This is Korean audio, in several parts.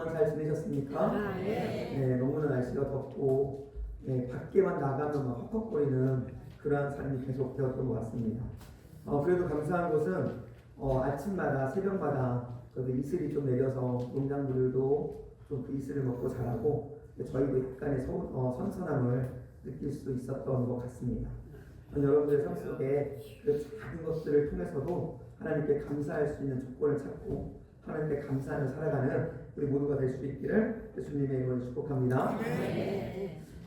동안 잘 지내셨습니까? 네, 너무나 날씨가 덥고 밖에만 나가면 막 헉헉거리는 그러한 삶이 계속 되었던 것 같습니다. 그래도 감사한 것은 아침마다 새벽마다 그래도 이슬이 좀 내려서 농작물들도 좀 그 이슬을 먹고 자라고 저희도 약간의 선선함을 느낄 수 있었던 것 같습니다. 여러분들의 삶 속에 그 작은 것들을 통해서도 하나님께 감사할 수 있는 조건을 찾고 하나님께 감사하며 살아가는 우리 모두가 될 수 있기를 예수님의 이름으로 축복합니다.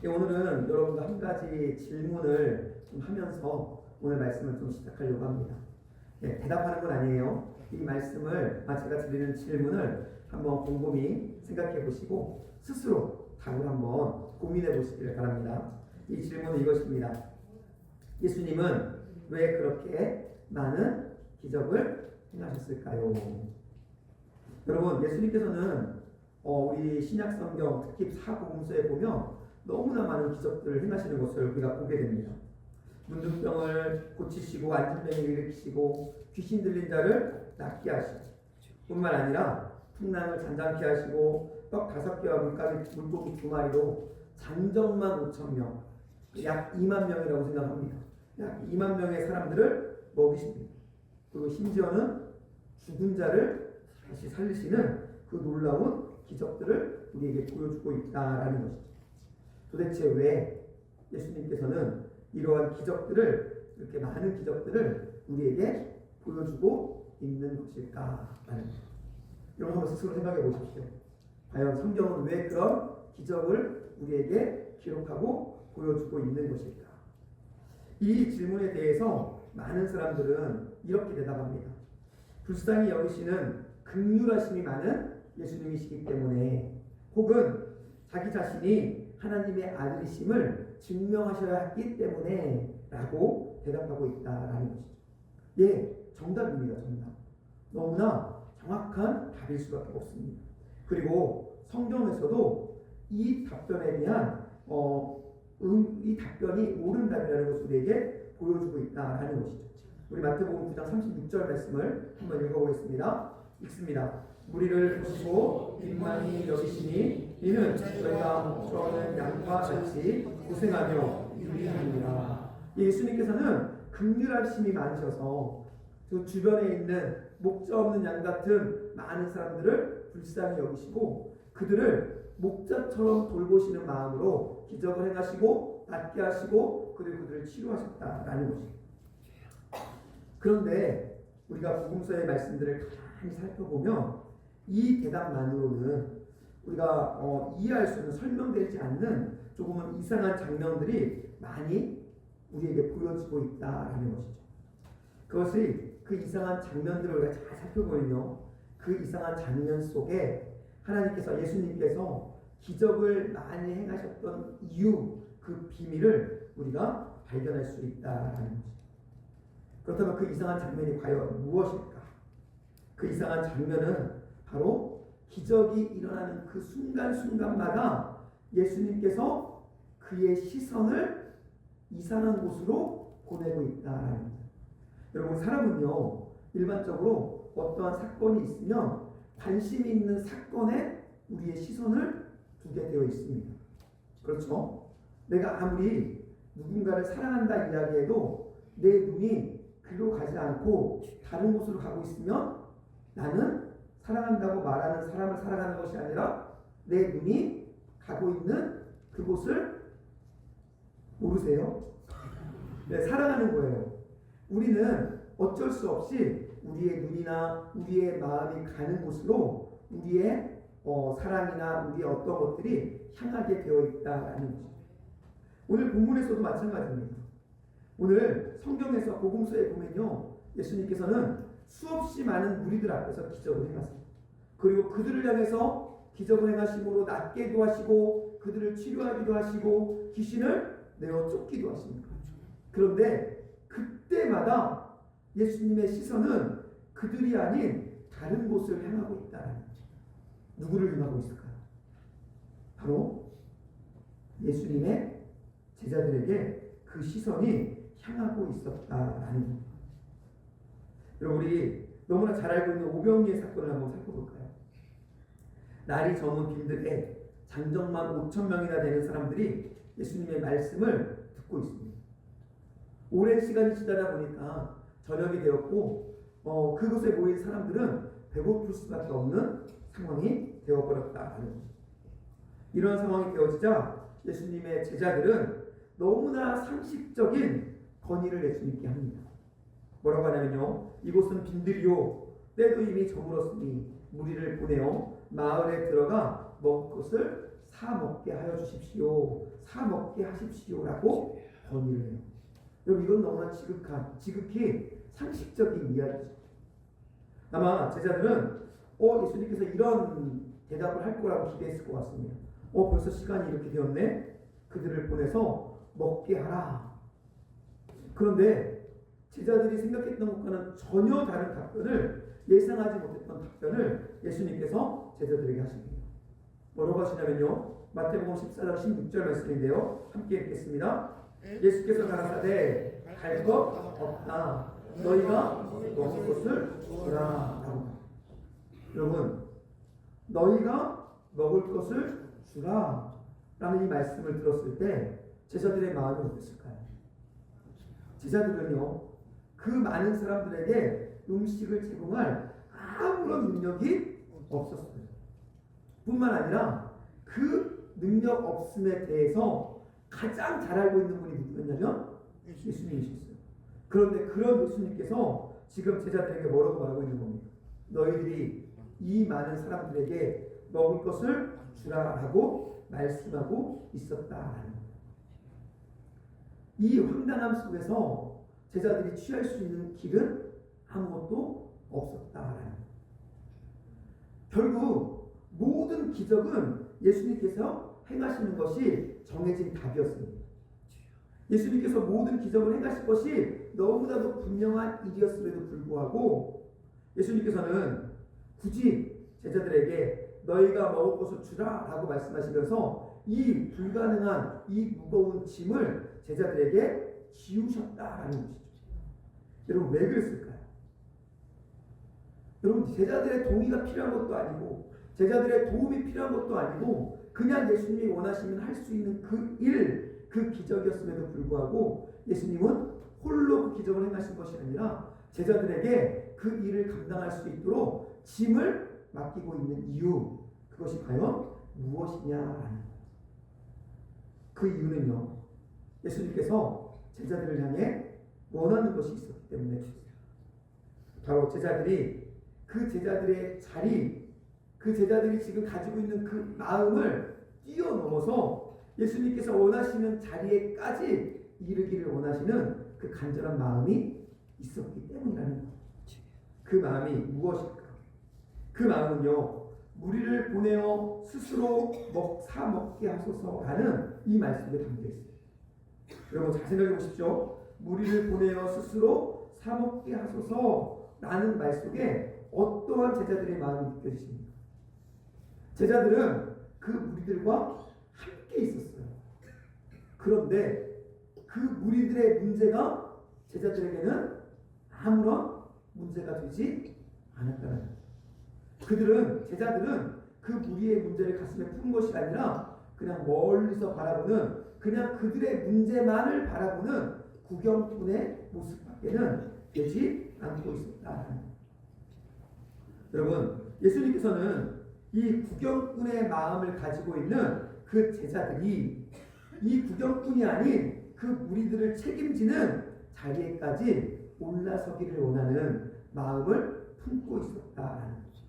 오늘은 여러분과 한 가지 질문을 좀 하면서 오늘 말씀을 좀 시작하려고 합니다. 대답하는 건 아니에요. 이 말씀을 제가 드리는 질문을 한번 곰곰이 생각해 보시고 스스로 답을 한번 고민해 보시기를 바랍니다. 이 질문은 이것입니다. 예수님은 왜 그렇게 많은 기적을 행하셨을까요? 여러분, 예수님께서는 우리 신약성경 특히 사복음서에 보면 너무나 많은 기적들을 행하시는 것을 우리가 보게 됩니다. 문둥병을 고치시고 안진병을 일으키시고 귀신 들린 자를 낫게 하시고 뿐만 아니라 풍랑을 잔잔케 하시고 떡 5개와 물고기 2마리로 장정만 5,000명, 약 2만 명이라고 생각합니다. 약 2만 명의 사람들을 먹이십니다. 그리고 심지어는 죽은 자를 다시 살리시는 그 놀라운 기적들을 우리에게 보여주고 있다라는 것이죠. 도대체 왜 예수님께서는 이러한 기적들을, 이렇게 많은 기적들을 우리에게 보여주고 있는 것일까라는 거죠. 이런 거 한번 스스로 생각해 보십시오. 과연 성경은 왜 그런 기적을 우리에게 기록하고 보여주고 있는 것일까? 이 질문에 대해서 많은 사람들은 이렇게 대답합니다. 불쌍히 여기시는 긍휼하심이 많은 예수님이시기 때문에, 혹은 자기 자신이 하나님의 아들이심을 증명하셔야 했기 때문에 라고 대답하고 있다라는 것이죠. 정답입니다. 정답. 너무나 정확한 답일 수밖에 없습니다. 그리고 성경에서도 이 답변에 대한 이 답변이 옳은 답이라는 것을 우리에게 보여주고 있다라는 것이죠. 우리 마태복음 9장 36절 말씀을 한번 읽어보겠습니다. 읽습니다. 우리를 보시고 빈만히 여기시니 이는 저희가 목자 없는 양과 같이 고생하며 유리하니라. 예수님께서는 긍휼하심이 많으셔서 그 주변에 있는 목자 없는 양 같은 많은 사람들을 불쌍히 여기시고 그들을 목자처럼 돌보시는 마음으로 기적을 행하시고 낫게 하시고 그리고 그들을 치료하셨다라는 것입니다. 그런데 우리가 복음서의 말씀들을 가만히 살펴보면 이 대답만으로는 우리가 이해할 수 있는, 설명되지 않는 조금은 이상한 장면들이 많이 우리에게 보여지고 있다라는 것이죠. 그것이 그 이상한 장면들을 우리가 잘 살펴보면요, 그 이상한 장면 속에 하나님께서, 예수님께서 기적을 많이 행하셨던 이유, 그 비밀을 우리가 발견할 수 있다라는 것이죠. 그렇다면 그 이상한 장면이 과연 무엇일까? 그 이상한 장면은 바로 기적이 일어나는 그 순간순간마다 예수님께서 그의 시선을 이상한 곳으로 보내고 있다라는 거예요. 여러분, 사람은요, 일반적으로 어떠한 사건이 있으면 관심이 있는 사건에 우리의 시선을 두게 되어 있습니다. 그렇죠? 내가 아무리 누군가를 사랑한다 이야기해도 내 눈이 그리로 가지 않고 다른 곳으로 가고 있으면 나는 사랑한다고 말하는 사람을 사랑하는 것이 아니라 내 눈이 가고 있는 그곳을 모르세요? 사랑하는 거예요. 우리는 어쩔 수 없이 우리의 눈이나 우리의 마음이 가는 곳으로 우리의 사랑이나 우리의 어떤 것들이 향하게 되어 있다라는 거죠. 오늘 본문에서도 마찬가지입니다. 오늘 성경에서 복음서에 보면요, 예수님께서는 수없이 많은 무리들 앞에서 기적을 행하십니다. 그리고 그들을 향해서 기적을 행하심으로 낫게도 하시고 그들을 치료하기도 하시고 귀신을 내어 쫓기도 하십니다. 그런데 그때마다 예수님의 시선은 그들이 아닌 다른 곳을 향하고 있다는 거죠. 누구를 향하고 있을까요? 바로 예수님의 제자들에게 그 시선이 향하고 있었다라는 겁니다. 여러분, 우리 너무나 잘 알고 있는 오병이의 사건을 한번 살펴볼까요? 날이 저문 빈들에 장정만 5천 명이나 되는 사람들이 예수님의 말씀을 듣고 있습니다. 오랜 시간이 지나다 보니까 저녁이 되었고 그곳에 모인 사람들은 배고플 수밖에 없는 상황이 되어버렸다는 거죠. 이런 상황이 되어지자 예수님의 제자들은 너무나 상식적인 건의를 예수님께 합니다. 뭐라고 하냐면요, 이곳은 빈들이요 때도 이미 저물었으니 무리를 보내어 마을에 들어가 먹을 것을 사 먹게 하여 주십시오. 사 먹게 하십시오라고 건의를 해요. 여러분, 이건 너무나 지극히 상식적인 이야기죠. 아마 제자들은 예수님께서 이런 대답을 할 거라고 기대했을 것 같습니다. 벌써 시간이 이렇게 되었네. 그들을 보내서 먹게 하라. 그런데 제자들이 생각했던 것과는 전혀 다른 답변을, 예상하지 못했던 답변을 예수님께서 제자들에게 하십니다. 뭐라고 하시냐면요, 마태복음 14장 16절 말씀인데요, 함께 읽겠습니다. 예수께서 가라사대 갈 것 없다. 너희가 먹을 것을 주라. 여러분, 너희가 먹을 것을 주라 라는 이 말씀을 들었을 때 제자들의 마음이 어땠을까요? 제자들은요, 그 많은 사람들에게 음식을 제공할 아무런 능력이 없었어요. 뿐만 아니라 그 능력 없음에 대해서 가장 잘 알고 있는 분이 누구였냐면 예수님이셨어요. 그런데 그런 예수님께서 지금 제자들에게 뭐라고 말하고 있는 겁니까? 너희들이 이 많은 사람들에게 먹을 것을 주라라고 말씀하고 있었다라는 거예요. 이 황당함 속에서 제자들이 취할 수 있는 길은 아무것도 없었다라는 거예요. 결국 모든 기적은 예수님께서 행하시는 것이 정해진 답이었습니다. 예수님께서 모든 기적을 행하실 것이 너무나도 분명한 일이었음에도 불구하고 예수님께서는 굳이 제자들에게 너희가 먹을 것을 주라 라고 말씀하시면서 이 불가능한, 이 무거운 짐을 제자들에게 지우셨다라는 것이죠. 여러분, 왜 그랬을까요? 여러분, 제자들의 동의가 필요한 것도 아니고 제자들의 도움이 필요한 것도 아니고 그냥 예수님이 원하시면 할 수 있는 그 일, 그 기적이었음에도 불구하고 예수님은 홀로 그 기적을 행하신 것이 아니라 제자들에게 그 일을 감당할 수 있도록 짐을 맡기고 있는 이유, 그것이 과연 무엇이냐라는 거예요. 그 이유는요, 예수님께서 제자들을 향해 원하는 것이 있었기 때문에 바로 제자들이 그 제자들의 자리, 그 제자들이 지금 가지고 있는 그 마음을 뛰어넘어서 예수님께서 원하시는 자리에까지 이르기를 원하시는 그 간절한 마음이 있었기 때문이라는 거예요. 그 마음이 무엇일까? 그 마음은요, 무리를 보내어 스스로 사 먹게 하소서라는 이 말씀에 담겨 있어요. 여러분, 잘 생각해 보십시오. 무리를 보내어 스스로 사 먹게 하소서라는 말 속에 어떠한 제자들의 마음이 느껴지십니까? 제자들은 그 무리들과 함께 있었어요. 그런데 그 무리들의 문제가 제자들에게는 아무런 문제가 되지 않았다는 거예요. 제자들은 그 무리의 문제를 가슴에 푼 것이 아니라 그냥 멀리서 바라보는, 그냥 그들의 문제만을 바라보는 구경꾼의 모습밖에는 되지 않고 있었다는 거예요. 여러분, 예수님께서는 이 구경꾼의 마음을 가지고 있는 그 제자들이 이 구경꾼이 아닌 그 무리들을 책임지는 자리에까지 올라서기를 원하는 마음을 품고 있었다라는 거죠.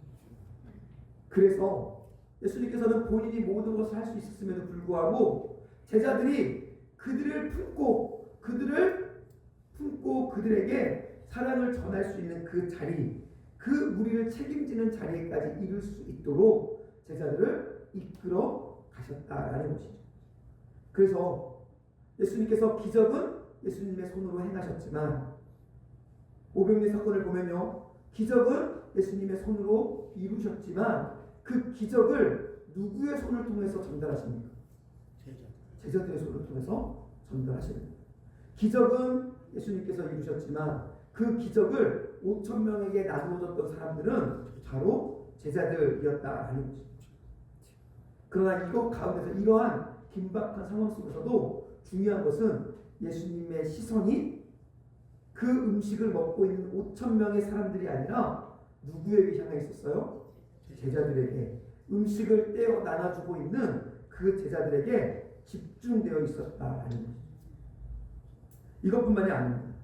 그래서 예수님께서는 본인이 모든 것을 할 수 있었음에도 불구하고 제자들이 그들을 품고 그들에게 사랑을 전할 수 있는 그 자리, 그 무리를 책임지는 자리에까지 이룰 수 있도록 제자들을 이끌어 가셨다라는 것이죠. 그래서 예수님께서 기적은 예수님의 손으로 행하셨지만, 오병이어 사건을 보면요, 기적은 예수님의 손으로 이루셨지만 그 기적을 누구의 손을 통해서 전달하십니까? 제자들의 손을 통해서 전달하시는 거예요. 기적은 예수님께서 이루셨지만 그 기적을 5천 명에게 나누어줬던 사람들은 바로 제자들이었다라는 것입니다. 그러나 이것 가운데서 이러한 긴박한 상황 속에서도 중요한 것은 예수님의 시선이 그 음식을 먹고 있는 5천 명의 사람들이 아니라 누구에게 향해 있었어요? 제자들에게. 음식을 떼어 나눠주고 있는 그 제자들에게 집중되어 있었다라는 것이죠. 이것뿐만이 아닙니다.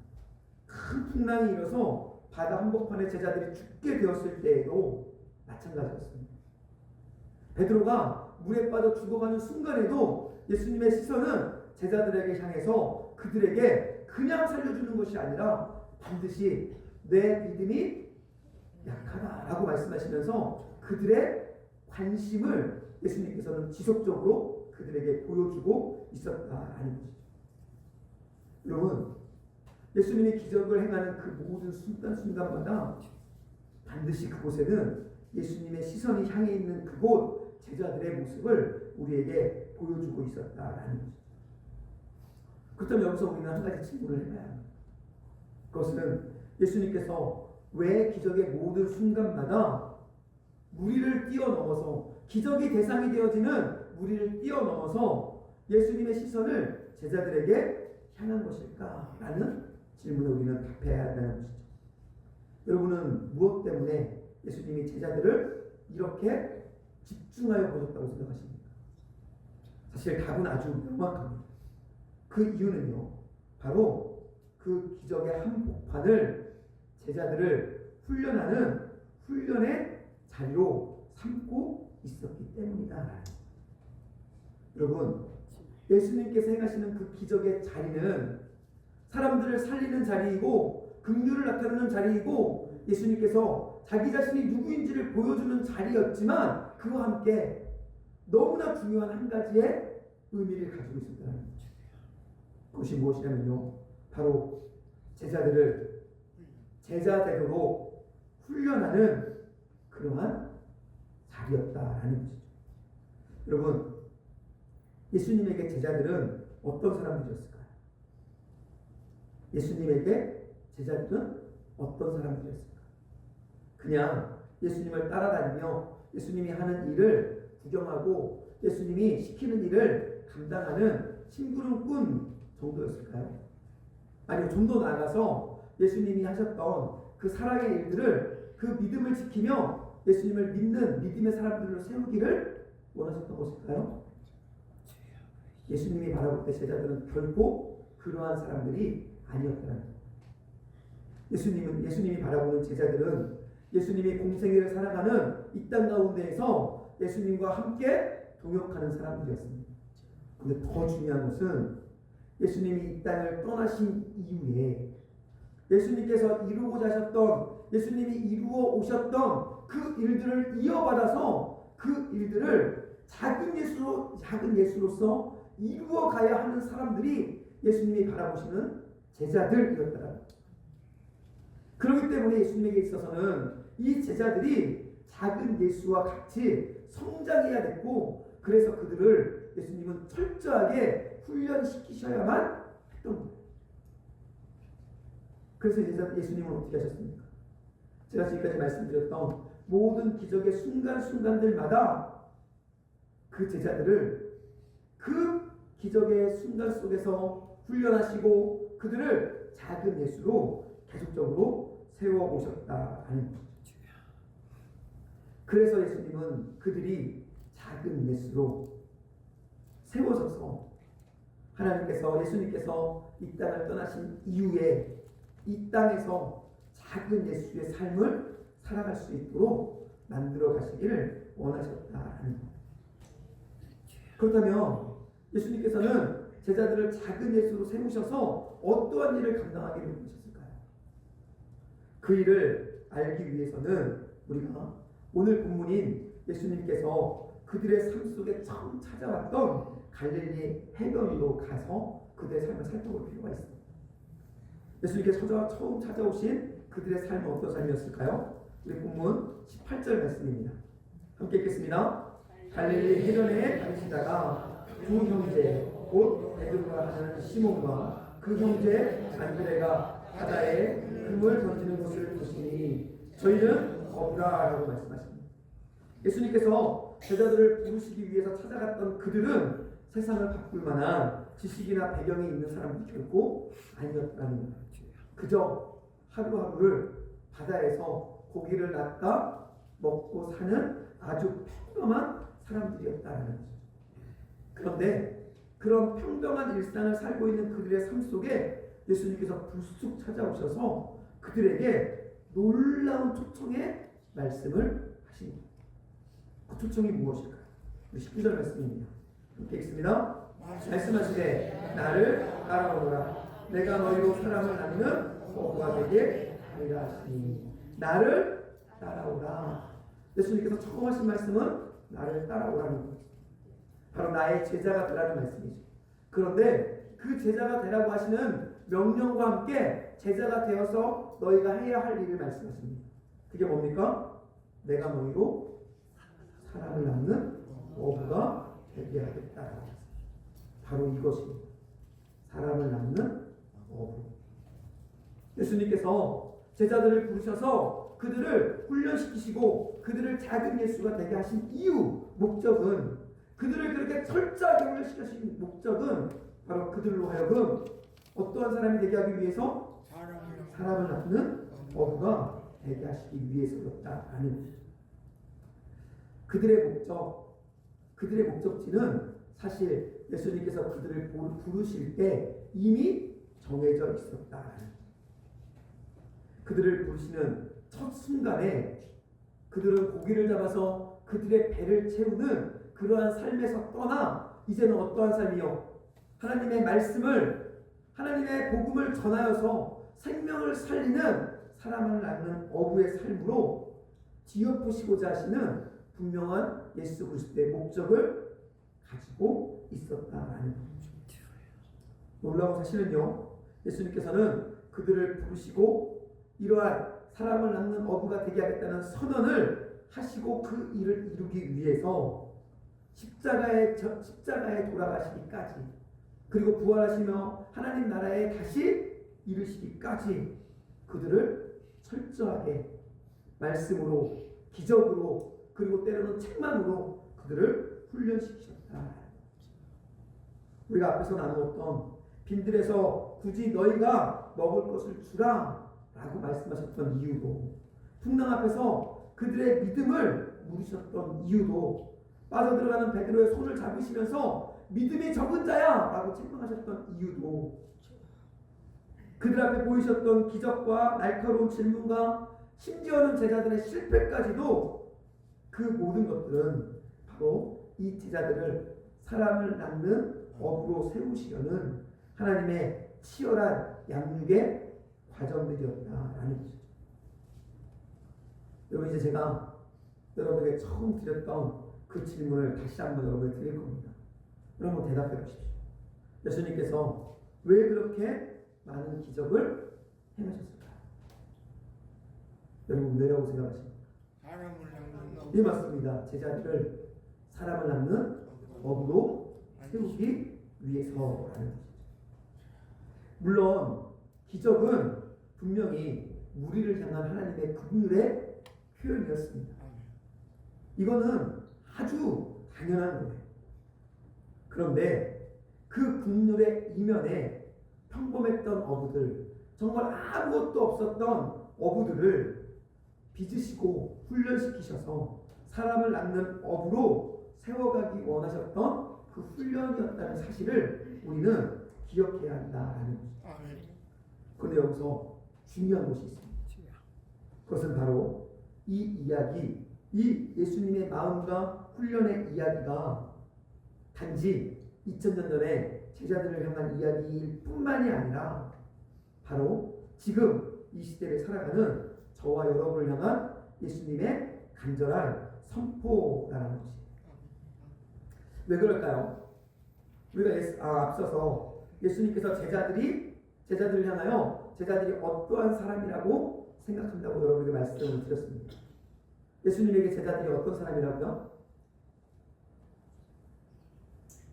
큰 풍랑이 일어서 바다 한복판에 제자들이 죽게 되었을 때에도 마찬가지였습니다. 베드로가 물에 빠져 죽어가는 순간에도 예수님의 시선은 제자들에게 향해서 그들에게 그냥 살려주는 것이 아니라 반드시 내 믿음이 약하다라고 말씀하시면서 그들의 관심을 예수님께서는 지속적으로 그들에게 보여주고 있었다라는 것이죠. 여러분, 예수님이 기적을 행하는 그 모든 순간순간마다 반드시 그곳에는 예수님의 시선이 향해 있는 그곳 제자들의 모습을 우리에게 보여주고 있었다라는 것이죠. 그렇다면 여기서 우리는 한 가지 질문을 해봐야 합니다. 그것은 예수님께서 왜 기적의 모든 순간마다 무리를 뛰어넘어서 기적이 대상이 되어지는 무리를 뛰어넘어서 예수님의 시선을 제자들에게 향한 것일까라는 질문을 우리는 답해야 한다는 것이죠. 여러분은 무엇 때문에 예수님이 제자들을 이렇게 집중하여 보셨다고 생각하십니까? 사실 답은 아주 명확합니다. 그 이유는요, 바로 그 기적의 한복판을 제자들을 훈련하는 훈련의 자리로 삼고 있었기 때문이다. 여러분, 예수님께서 행하시는 그 기적의 자리는 사람들을 살리는 자리이고 긍휼을 나타내는 자리이고 예수님께서 자기 자신이 누구인지를 보여주는 자리였지만 그와 함께 너무나 중요한 한 가지의 의미를 가지고 있었다는 거죠. 그것이 무엇이냐면요, 바로 제자들을 제자대로로 훈련하는 그러한 자리였다라는 것이죠. 여러분, 예수님에게 제자들은 어떤 사람들이었을까요? 예수님에게 제자들은 어떤 사람들이었을까요? 그냥 예수님을 따라다니며 예수님이 하는 일을 구경하고 예수님이 시키는 일을 감당하는 심부름꾼 정도였을까요? 아니요, 좀 더 나아가서 예수님이 하셨던 그 사랑의 일들을 그 믿음을 지키며 예수님을 믿는 믿음의 사람들을 세우기를 원하셨던 것일까요? 예수님이 바라볼 때 제자들은 결코 그러한 사람들이 아니었다는 거예요. 예수님이 바라보는 제자들은 예수님이 공생애를 살아가는 이 땅 가운데에서 예수님과 함께 동역하는 사람들이었습니다. 그런데 더 중요한 것은 예수님이 이 땅을 떠나신 이후에 예수님께서 이루고자 하셨던 예수님이 이루어 오셨던 그 일들을 이어받아서 그 일들을 작은 예수로서 이루어 가야 하는 사람들이 예수님이 바라보시는 제자들이었다는 거죠. 그렇기 때문에 예수님에게 있어서는 이 제자들이 작은 예수와 같이 성장해야 됐고 그래서 그들을 예수님은 철저하게 훈련시키셔야만 했던 거예요. 그래서 예수님은 어떻게 하셨습니까? 제가 지금까지 말씀드렸던 모든 기적의 순간순간들마다 그 제자들을 그 기적의 순간 속에서 훈련하시고 그들을 작은 예수로 계속적으로 세워오셨다는 것이죠. 그래서 예수님은 그들이 작은 예수로 세워져서 예수님께서 이 땅을 떠나신 이후에 이 땅에서 작은 예수의 삶을 살아갈 수 있도록 만들어 가시기를 원하셨다는 것. 그렇다면 예수님께서는 제자들을 작은 예수로 세우셔서 어떠한 일을 감당하기를 원하셨을까요? 그 일을 알기 위해서는 우리가 오늘 본문인 예수님께서 그들의 삶 속에 처음 찾아왔던 갈릴리 해변으로 가서 그들의 삶을 살펴볼 필요가 있습니다. 예수님께서 처음 찾아오신 그들의 삶은 어떤 삶이었을까요? 우리 본문 18절 말씀입니다. 함께 읽겠습니다. 갈릴리 해변에 다니시다가 두 형제 곧 베드로라 하는 시몬과 그 형제 안드레가 바다에 금을 던지는 것을 보시니 저희는 거부라라고 말씀하십니다. 예수님께서 제자들을 부르시기 위해서 찾아갔던 그들은 세상을 바꿀 만한 지식이나 배경이 있는 사람들이 결코 아니었다는 거예요. 그저 하루하루를 바다에서 고기를 낚아 먹고 사는 아주 평범한 사람들이었다는 거죠. 그런데 그런 평범한 일상을 살고 있는 그들의 삶 속에 예수님께서 불쑥 찾아오셔서 그들에게 놀라운 초청의 말씀을 하십니다. 그 초청이 무엇일까요? 우리 19절 말씀입니다. 함께 읽습니다. 말씀하시되 나를 따라오너라. 내가 너희로 사람을 낳는 어부가 되게 하리라 하시니. 나를 따라오라. 예수님께서 처음 하신 말씀은 나를 따라오라는 거예요. 바로 나의 제자가 되라는 말씀이죠. 그런데 그 제자가 되라고 하시는 명령과 함께 제자가 되어서 너희가 해야 할 일을 말씀하십니다. 그게 뭡니까? 내가 너희로 사람을 낳는 어부가 되게 하겠다라고 했습니다. 바로 이것입니다. 사람을 낳는 어부. 예수님께서 제자들을 부르셔서 그들을 훈련시키시고 그들을 작은 예수가 되게 하신 이유, 목적은, 그들을 그렇게 철저하게 훈련시키신 목적은 바로 그들로 하여금 어떠한 사람이 되게 하기 위해서 사람을 낳는 어부가 되게 하시기 위해서였다라는 그들의 목적, 그들의 목적지는 사실 예수님께서 그들을 부르실 때 이미 정해져 있었다라는 그들을 부르시는 첫 순간에 그들은 고기를 잡아서 그들의 배를 채우는 그러한 삶에서 떠나 이제는 어떠한 삶이요? 하나님의 말씀을, 하나님의 복음을 전하여서 생명을 살리는 사람을 낳는 어부의 삶으로 뒤엎으시고자 하시는 분명한 예수 그리스도의 목적을 가지고 있었다라는 거죠. 놀라운 사실은요, 예수님께서는 그들을 부르시고 이러한 사람을 낳는 어부가 되게 하겠다는 선언을 하시고 그 일을 이루기 위해서 십자가에 돌아가시기까지, 그리고 부활하시며 하나님 나라에 다시 이르시기까지 그들을 철저하게 말씀으로, 기적으로, 그리고 때로는 책망으로 그들을 훈련시키셨다. 우리가 앞에서 나누었던 빈들에서 굳이 너희가 먹을 것을 주라 라고 말씀하셨던 이유도, 풍랑 앞에서 그들의 믿음을 물으셨던 이유도, 빠져들어가는 베드로의 손을 잡으시면서 믿음이 적은 자야 라고 책망하셨던 이유도, 그들 앞에 보이셨던 기적과 날카로운 질문과 심지어는 제자들의 실패까지도, 그 모든 것들은 바로 이 제자들을 사람을 낳는 어부로 세우시려는 하나님의 치열한 양육의 과정들이었다라는 것이죠. 여러분, 이제 제가 여러분에게 처음 드렸던 그 질문을 다시 한번 여러분에게 드릴 겁니다. 여러분 대답해 보십시오. 예수님께서 왜 그렇게 많은 기적을 행하셨을까요? 여러분 왜라고 생각하십니까? 예, 맞습니다. 제자들을 사람을 낳는 어부로 세우기 위해서라는 것이죠. 물론 기적은 분명히 무리를 향한 하나님의 긍휼의 표현이었습니다. 이거는 아주 당연한 거예요. 그런데 그 긍휼의 이면에 평범했던 어부들, 정말 아무것도 없었던 어부들을 빚으시고 훈련시키셔서 사람을 낳는 어부로 세워가기 원하셨던 그 훈련이었다는 사실을 우리는 기억해야 한다라는 거죠. 그런데 여기서 중요한 것이 있습니다. 그것은 바로 이 이야기, 이 예수님의 마음과 훈련의 이야기가 단지 2000년 전에 제자들을 향한 이야기일 뿐만이 아니라 바로 지금 이 시대를 살아가는 저와 여러분을 향한 예수님의 간절한 선포라는 것이에요. 왜 그럴까요? 우리가 앞서서 예수님께서 제자들을 향하여 제자들이 어떠한 사람이라고 생각한다고 여러분에게 말씀을 드렸습니다. 예수님에게 제자들이 어떤 사람이라고요?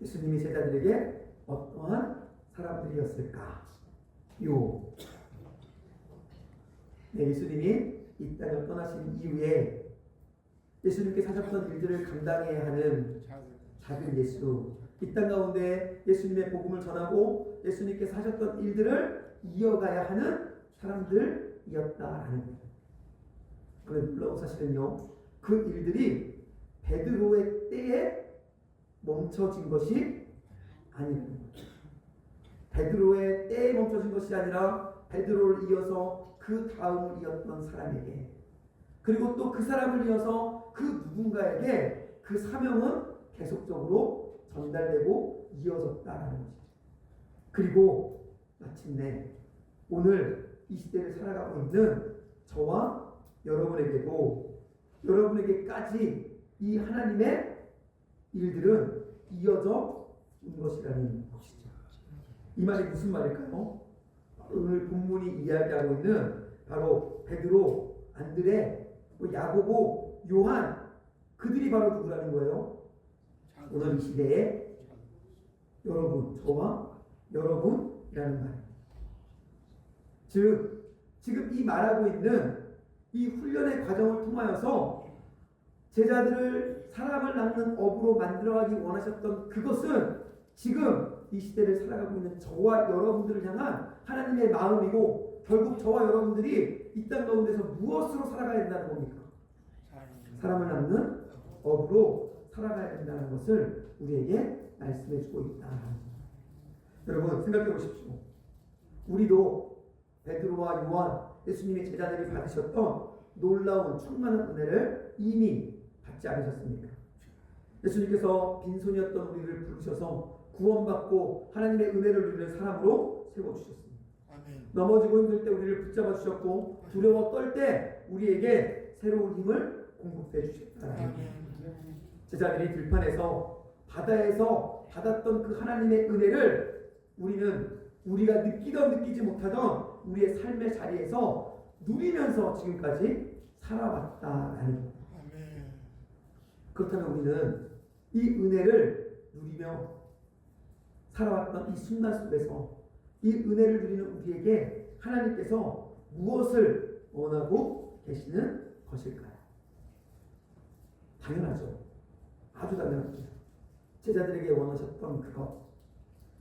예수님이 제자들에게 어떠한 사람들이었을까요? 네, 예수님이 이 땅을 떠나신 이후에 예수님께 사셨던 일들을 감당해야 하는 작은 예수, 이 땅 가운데 예수님의 복음을 전하고 예수님께 사셨던 일들을 이어가야 하는 사람들이었다라는 거예요. 그런데 놀라운 사실은요, 그 일들이 베드로의 때에 멈춰진 것이 아니라는 거예요. 베드로의 때에 멈춰진 것이 아니라 베드로를 이어서 그 다음을 이었던 사람에게, 그리고 또 그 사람을 이어서 그 누군가에게 그 사명은 계속적으로 전달되고 이어졌다라는 것이죠. 그리고 마침내 오늘 이 시대를 살아가고 있는 저와 여러분에게도, 여러분에게까지 이 하나님의 일들은 이어져 온 것이라는 것이죠. 이 말이 무슨 말일까요? 오늘 본문이 이야기하고 있는 바로 베드로, 안드레, 야고보, 요한, 그들이 바로 누구라는 거예요? 오늘 이 시대에 여러분, 저와 여러분이라는 말. 즉, 지금 이 말하고 있는 이 훈련의 과정을 통하여서 제자들을 사람을 낳는 업으로 만들어가기 원하셨던 그것은 지금 이 시대를 살아가고 있는 저와 여러분들을 향한 하나님의 마음이고, 결국 저와 여러분들이 이 땅 가운데서 무엇으로 살아가야 된다는 겁니까? 사람을 낳는 업으로 살아가야 된다는 것을 우리에게 말씀해 주고 있다. 여러분 생각해 보십시오. 우리도 베드로와 요한, 예수님의 제자들이 받으셨던 놀라운 충만한 은혜를 이미 받지 않으셨습니까? 예수님께서 빈손이었던 우리를 부르셔서 구원받고 하나님의 은혜를 누리는 사람으로 세워주셨습니다. 넘어지고 힘들 때 우리를 붙잡아 주셨고, 두려워 떨 때 우리에게 새로운 힘을 공급해 주셨다. 제자들이 들판에서, 바다에서 받았던 그 하나님의 은혜를 우리가 느끼던 느끼지 못하던 우리의 삶의 자리에서 누리면서 지금까지 살아왔다라는 겁니다. 그렇다면 우리는 이 은혜를 누리며 살아왔던 이 순간 속에서 이 은혜를 누리는 우리에게 하나님께서 무엇을 원하고 계시는 것일까요? 당연하죠. 아주 당연합니다. 제자들에게 원하셨던 그것,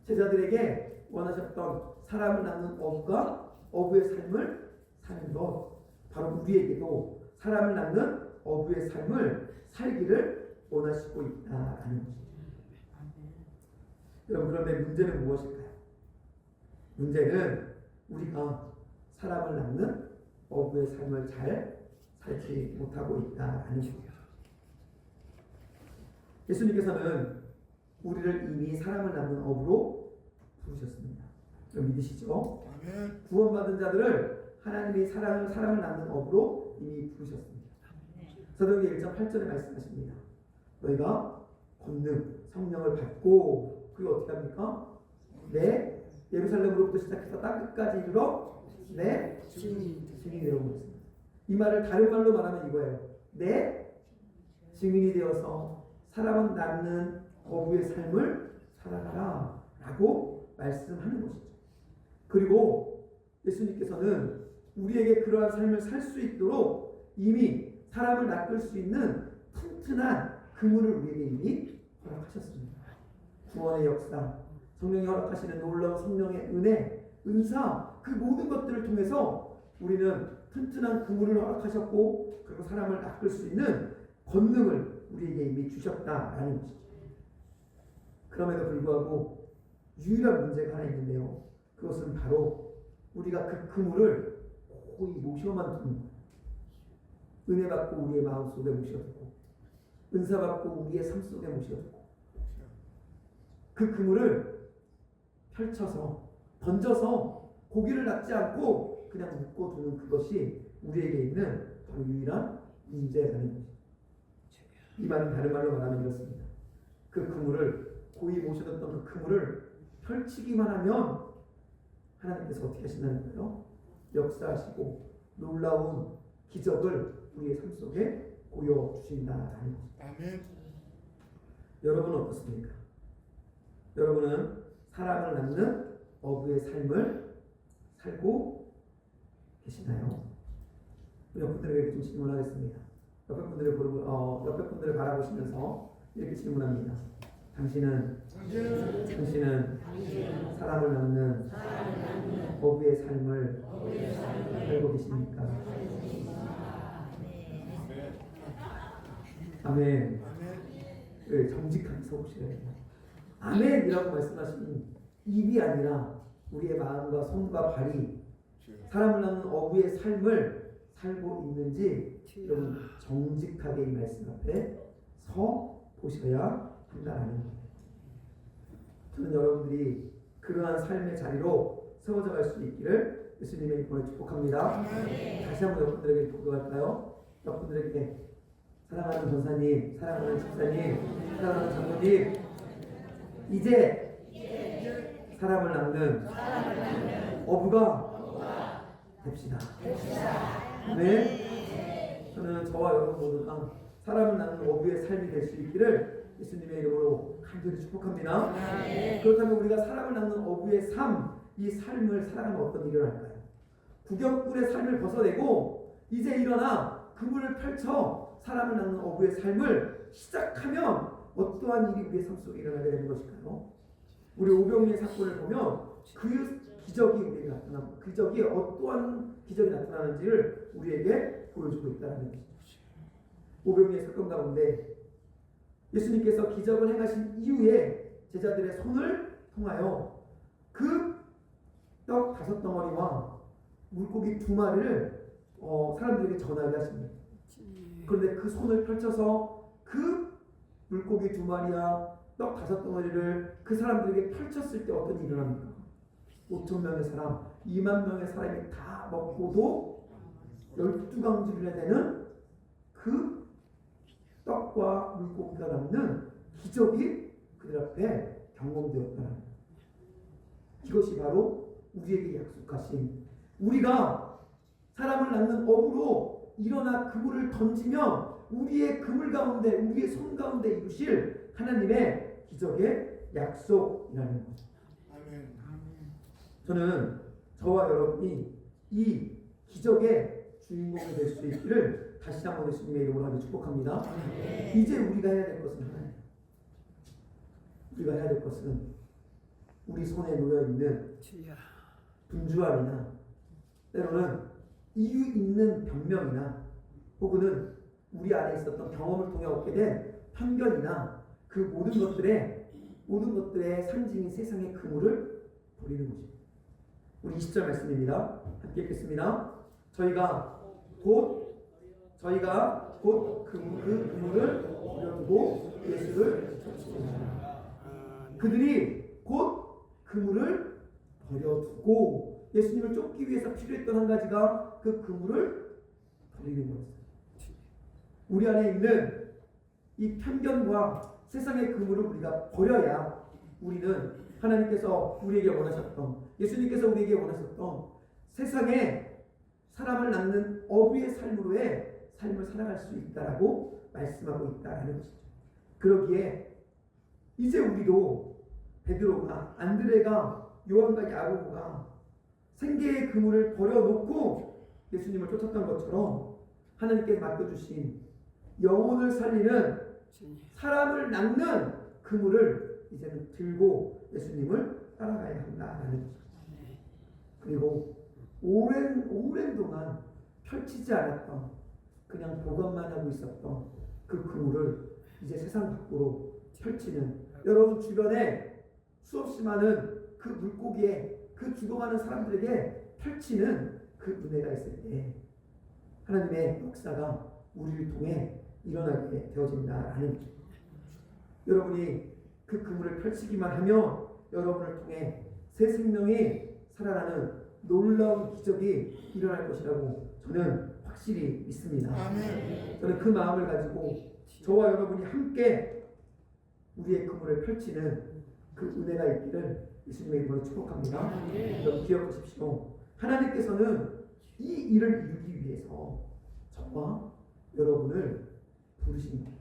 제자들에게 원하셨던 사람을 낳는 어부가 어부의 삶을 사는 것, 바로 우리에게도 사람을 낳는 어부의 삶을 살기를 원하시고 있다라는 것입니다. 여러분, 그런데 문제는 무엇일까요? 문제는 우리가 사람을 낳는 어부의 삶을 잘 살지 못하고 있다라는 것입니다. 예수님께서는 우리를 이미 사람을 낳는 어부로 부르셨습니다. 믿으시죠? 구원받은 자들을 하나님이 사람을 낳는 업으로 이미 부르셨습니다. 사도행전 1장 8절에 말씀하십니다. 너희가 권능, 성령을 받고, 그리고 어떻게 합니까? 내 예루살렘으로부터 시작해서 땅끝까지 이르러 내 증인이 되라고 했습니다. 이 말을 다른 말로 말하면 이거예요. 내 증인이 되어서 사람은 낳는 어부의 삶을 살아가라 라고 말씀하는 것이죠. 그리고 예수님께서는 우리에게 그러한 삶을 살 수 있도록 이미 사람을 낚을 수 있는 튼튼한 그물을 우리에게 이미 허락하셨습니다. 구원의 역사, 성령이 허락하시는 놀라운 성령의 은혜, 은사, 그 모든 것들을 통해서 우리는 튼튼한 그물을 허락하셨고, 그리고 사람을 낚을 수 있는 권능을 우리에게 이미 주셨다라는 것이죠. 그럼에도 불구하고 유일한 문제가 하나 있는데요. 그것은 바로 우리가 그 그물을 거의 모셔만 두는 거예요. 은혜 받고 우리의 마음속에 모셔두고, 은사 받고 우리의 삶 속에 모셔두고, 그 그물을 펼쳐서 던져서 고기를 낚지 않고 그냥 묶어두는 그것이 우리에게 있는 바로 유일한 문제라는 것이죠. 이 말은 다른 말로 말하면 이렇습니다. 그 그물을, 고이 모셔뒀던 그 그물을 펼치기만 하면 하나님께서 어떻게 하신다는 거예요? 역사하시고 놀라운 기적을 우리의 삶 속에 보여주신다라는 것입니다. 아멘. 여러분은 어떻습니까? 여러분은 사람을 낳는 어부의 삶을 살고 계시나요? 여러분들에게 좀 질문하겠습니다. 옆에 분들을 바라보시면서 이렇게 질문합니다. 당신은 사람을 낳는 어부의 삶을 살고 계십니까? 아멘. 정직하게 서보셔야 돼요. 아멘이라고 말씀하시는 입이 아니라 우리의 마음과 손과 발이 사람을 낳는 어부의 삶을 살고 있는지 여러분 정직하게 이 말씀 앞에 서 보셔야 한다는 겁니다. 저는 여러분들이 그러한 삶의 자리로 세워져 갈 수 있기를 예수님의 이름으로 축복합니다. 다시 한번 여러분들에게 기도할까요? 여러분들에게 사랑하는 전사님, 사랑하는 집사님, 사랑하는 장로님, 이제 사람을 낳는 어부가 됩시다. 네. 저는 저와 여러분 모두가 사람을 낳는 어부의 삶이 될 수 있기를 예수님의 이름으로 간절히 축복합니다. 그렇다면 우리가 사람을 낳는 어부의 삶, 이 삶을 살아가면 어떤 일이 일어날까요? 구경꾼의 삶을 벗어내고 이제 일어나 그물을 펼쳐 사람을 낳는 어부의 삶을 시작하면 어떠한 일이 우리의 삶 속에 일어나게 되는 것일까요? 우리 오병이의 사건을 보면 그 기적이 우리에게 나타납니다. 기적이 어떠한 기적이 나타나는지를 우리에게 보여주고 있다는 것이죠. 오병이의 사건 가운데 예수님께서 기적을 행하신 이후에 제자들의 손을 통하여 그 떡 5덩어리와 물고기 2마리를 사람들에게 전하게 하십니다. 그런데 그 손을 펼쳐서 그 물고기 2마리와 떡 5덩어리를 그 사람들에게 펼쳤을 때 어떤 일이 일어납니까? 5,000명의 사람, 2만 명의 사람이 다 먹고도 12강질이나 되는 그 떡과 물고기가 남는 기적이 그들 앞에 경험되었다는 거예요. 이것이 바로 우리에게 약속하신, 우리가 사람을 낳는 어부로 일어나 그물을 던지면 우리의 그물 가운데, 우리의 손 가운데 이루실 하나님의 기적의 약속이라는 거죠. 저는 저와 여러분이 이 기적의 주인공이 될 수 있기를 다시 한번 예수님의 이름으로 하며 축복합니다. 이제 우리가 해야 될 것은 하나예요. 우리가 해야 될 것은 우리 손에 놓여있는 분주함이나 때로는 이유 있는 변명이나 혹은 우리 안에 있었던 경험을 통해 얻게 된 편견이나 그 모든 것들의 상징인 세상의 그물을 버리는 것입니다. 우리 20절 말씀입니다. 함께 읽겠습니다. 저희가 곧 그 그물을 버려두고 예수를 쫓습니다. 그들이 곧 그물을 버려두고 예수님을 쫓기 위해서 필요했던 한 가지가 그 그물을 버리는 거였어요. 우리 안에 있는 이 편견과 세상의 그물을 우리가 버려야 우리는 하나님께서 우리에게 원하셨던, 예수님께서 우리에게 원하셨던 세상에 사람을 낳는 어부의 삶으로의 삶을 살아갈 수 있다라고 말씀하고 있다라는 것이죠. 그러기에 이제 우리도 베드로가, 안드레가, 요한과 야고보가 생계의 그물을 버려놓고 예수님을 쫓았던 것처럼 하나님께서 맡겨주신 영혼을 살리는 사람을 낳는 그물을 이제는 들고 예수님을 따라가야 한다라는 것이죠. 그리고 오랜 동안 펼치지 않았던, 그냥 보관만 하고 있었던 그 그물을 이제 세상 밖으로 펼치는, 여러분 주변에 수없이 많은 그 물고기에 그 죽어가는 사람들에게 펼치는 그 은혜가 있을 때 하나님의 역사가 우리를 통해 일어나게 되어진다라는 거죠. 여러분이 그 그물을 펼치기만 하면 여러분을 통해 새 생명이 살아나는 놀라운 기적이 일어날 것이라고 저는 확실히 믿습니다. 저는 그 마음을 가지고 저와 여러분이 함께 우리의 그물을 펼치는 그 은혜가 있기를 예수님의 이름으로 축복합니다. 여러분 기억하십시오. 하나님께서는 이 일을 이루기 위해서 저와 여러분을 부르십니다.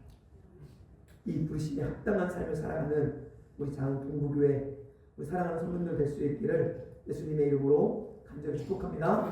이 부르심에 합당한 삶을 살아가는 우리 장흥 동부교회, 우리 사랑하는 성도님들 될 수 있기를 예수님의 이름으로 간절히 축복합니다.